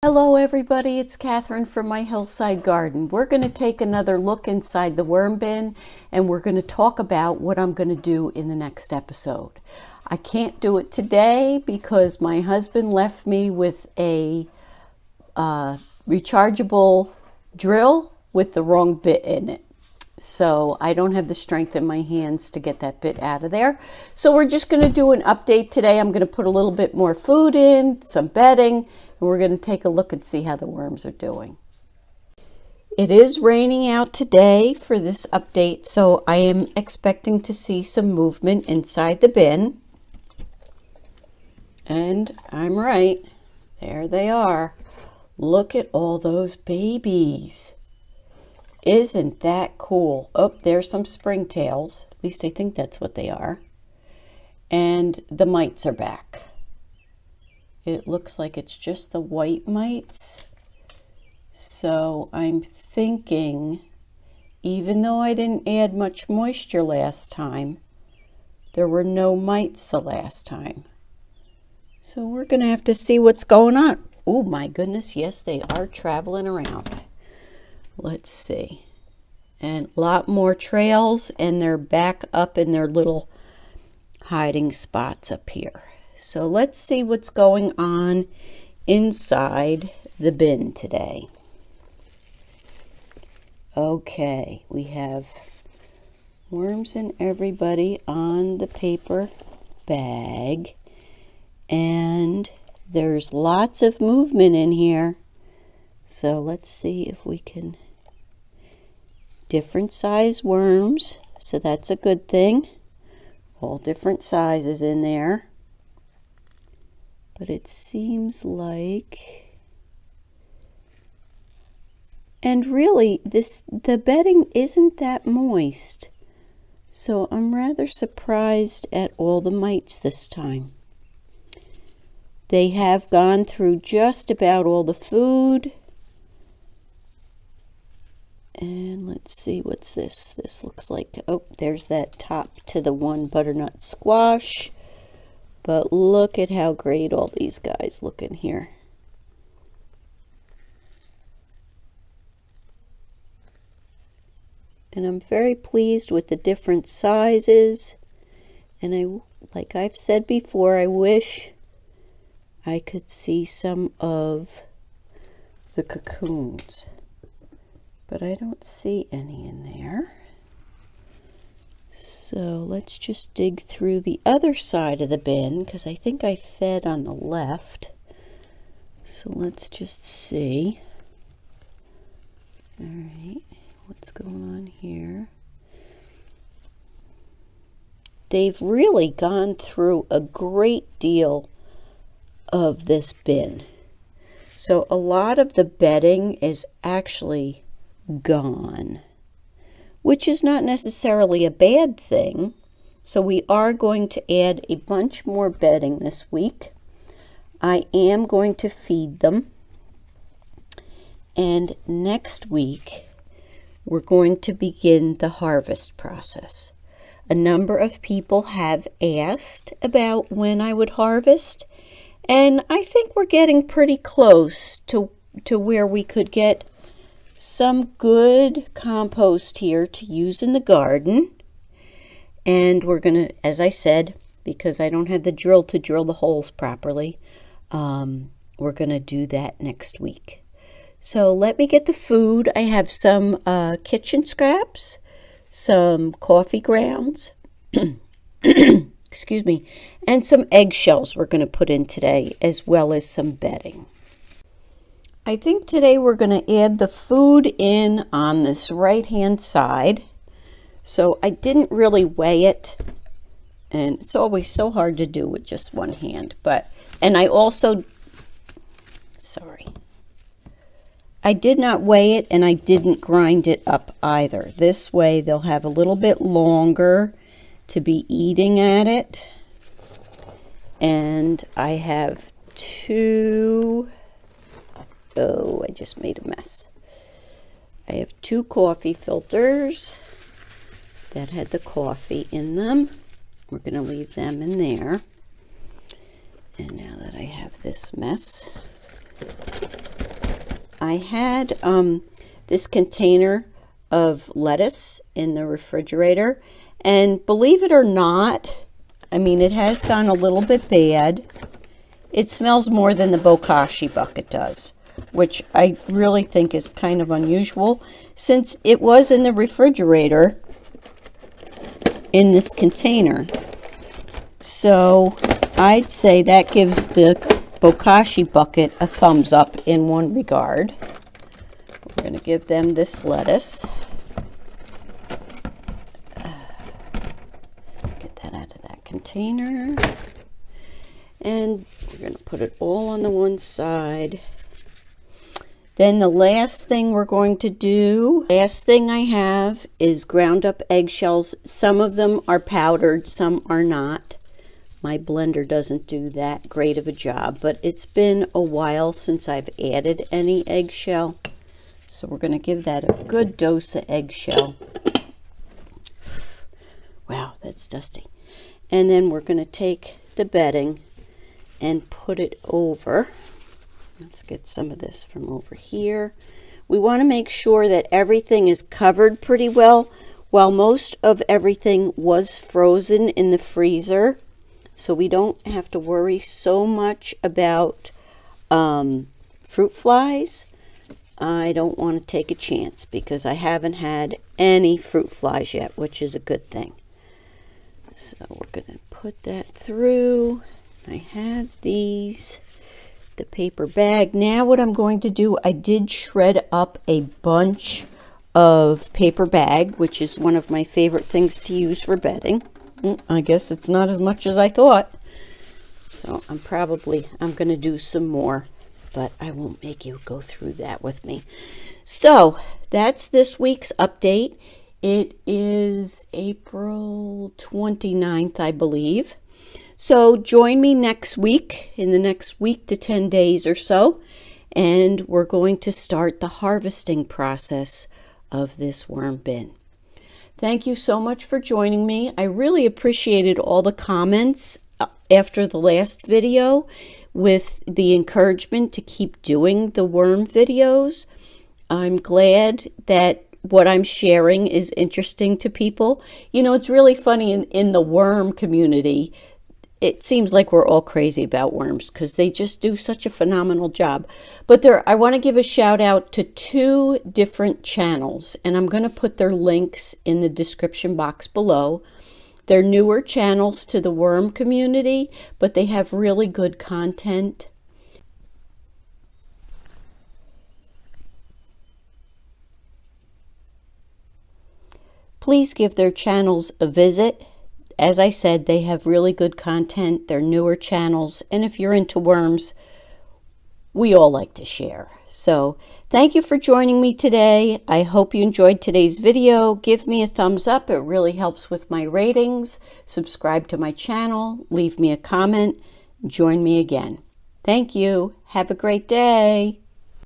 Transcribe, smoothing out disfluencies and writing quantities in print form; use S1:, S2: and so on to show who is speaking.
S1: Hello everybody, it's Catherine from my hillside garden. We're going to take another look inside the worm bin and we're going to talk about what I'm going to do in the next episode. I can't do it today because my husband left me with a rechargeable drill with the wrong bit in it. So I don't have the strength in my hands to get that bit out of there. So we're just going to do an update today. I'm going to put a little bit more food in, some bedding, and we're going to take a look and see how the worms are doing. It is raining out today for this update, so I am expecting to see some movement inside the bin. And I'm right. There they are. Look at all those babies. Isn't that cool? Oh, there's some springtails. At least I think that's what they are. And the mites are back. It looks like it's just the white mites. So I'm thinking, even though I didn't add much moisture last time, there were no mites the last time. So we're going to have to see what's going on. Oh my goodness, yes, they are traveling around. Let's see. And a lot more trails, and they're back up in their little hiding spots up here. So let's see what's going on inside the bin today. Okay, we have worms and everybody on the paper bag, and there's lots of movement in here. So let's see if we can, different size worms, so that's a good thing. All different sizes in there. But it seems like, and really the bedding isn't that moist. So I'm rather surprised at all the mites this time. They have gone through just about all the food. And let's see, what's this? This looks like, oh, there's that top to the one butternut squash. But look at how great all these guys look in here. And I'm very pleased with the different sizes. And like I've said before, I wish I could see some of the cocoons. But I don't see any in there. So let's just dig through the other side of the bin, because I think I fed on the left. So let's just see. All right, what's going on here? They've really gone through a great deal of this bin. So a lot of the bedding is actually gone, which is not necessarily a bad thing. So we are going to add a bunch more bedding this week. I am going to feed them. And next week, we're going to begin the harvest process. A number of people have asked about when I would harvest, and I think we're getting pretty close to where we could get some good compost here to use in the garden. And we're going to, as I said, because I don't have the drill to drill the holes properly, we're going to do that next week. So let me get the food. I have some kitchen scraps, some coffee grounds, excuse me, and some eggshells we're going to put in today, as well as some bedding. I think today we're going to add the food in on this right-hand side. So I didn't really weigh it, and it's always so hard to do with just one hand. And I also, I did not weigh it, and I didn't grind it up either. This way they'll have a little bit longer to be eating at it. And I have two... Oh, I just made a mess. I have two coffee filters that had the coffee in them. We're going to leave them in there. And now that I have this mess, I had this container of lettuce in the refrigerator, and believe it or not, I mean, it has gone a little bit bad. It smells more than the bokashi bucket does, which I really think is kind of unusual since it was in the refrigerator in this container. So I'd say that gives the bokashi bucket a thumbs up in one regard. We're going to give them this lettuce. Get that out of that container. And we're going to put it all on the one side. Then the last thing we're going to do, last thing I have is ground up eggshells. Some of them are powdered, some are not. My blender doesn't do that great of a job, but it's been a while since I've added any eggshell. So we're going to give that a good dose of eggshell. Wow, that's dusty. And then we're going to take the bedding and put it over. Let's get some of this from over here. We want to make sure that everything is covered pretty well. While most of everything was frozen in the freezer, so we don't have to worry so much about fruit flies. I don't want to take a chance because I haven't had any fruit flies yet, which is a good thing. So we're going to put that through. I have these, the paper bag. Now what I'm going to do, I did shred up a bunch of paper bag, which is one of my favorite things to use for bedding. I guess it's not as much as I thought. So I'm going to do some more, but I won't make you go through that with me. So that's this week's update. It is April 29th, I believe. So join me next week, in the next week to 10 days or so, and we're going to start the harvesting process of this worm bin. Thank you so much for joining me. I really appreciated all the comments after the last video with the encouragement to keep doing the worm videos. I'm glad that what I'm sharing is interesting to people. You know, it's really funny in the worm community. It seems like we're all crazy about worms because they just do such a phenomenal job. But I want to give a shout out to 2 different channels, and I'm going to put their links in the description box below. They're newer channels to the worm community, but they have really good content. Please give their channels a visit. As I said, they have really good content. They're newer channels. And if you're into worms, we all like to share. So thank you for joining me today. I hope you enjoyed today's video. Give me a thumbs up. It really helps with my ratings. Subscribe to my channel. Leave me a comment. Join me again. Thank you. Have a great day.